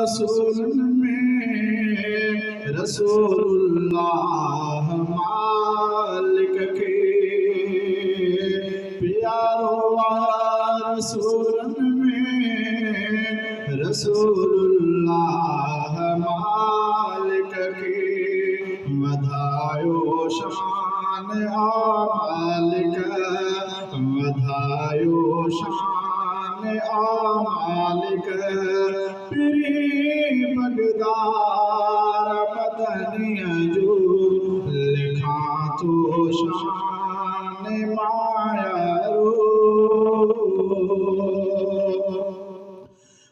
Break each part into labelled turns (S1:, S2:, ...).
S1: रसूल में रसूलुल्लाह मालिक के प्यारो रसूल में रसूलुल्लाह मालिक के वधायो शान आ मालिक वधायो शान आ मालिक पीरी बगदार मदनिया जो लिखा तो शान माया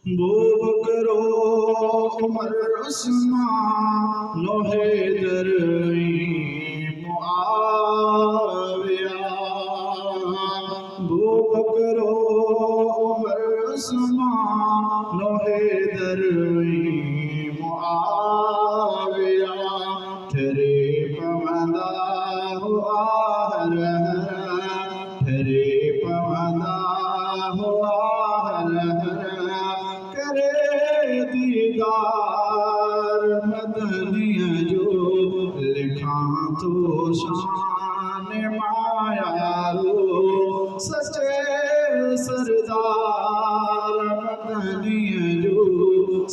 S1: बूबकरो उमर उस्मान हैदर मुआविया बूबकरो उमर उस्मान हैदर मुआविया तेरे पवंदा हुआ तेरे पवंदा हुआ करे दीदार मदनिया जो लिखा तो शान मायारो सच्चे सरदार मदनिया जो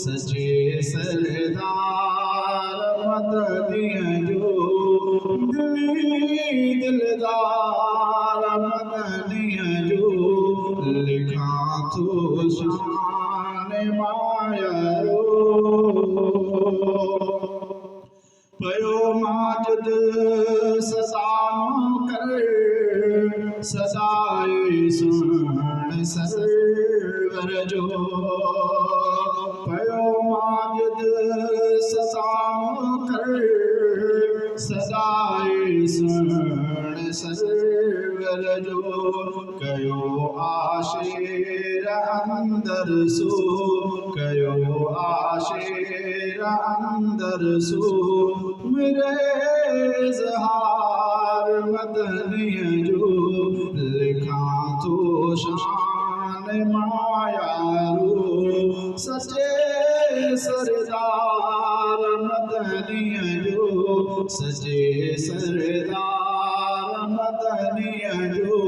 S1: सच्चे सरदार मदनिया जो दिलदार मदनिया जो लिखा तो शान मायारो पयो माजिद सदानो कर सदाए सुन सरवर जो पयो माजिद सदानो कर सदाए सुन सरवर जो कयो आशेर अंदर सो कयो आशेर अंदर सो मेरे ज़हार मदनिया जो लिखा तो शान मायारो सच्चे सरदार मदनिया जो सच्चे सरदार मदनिया जो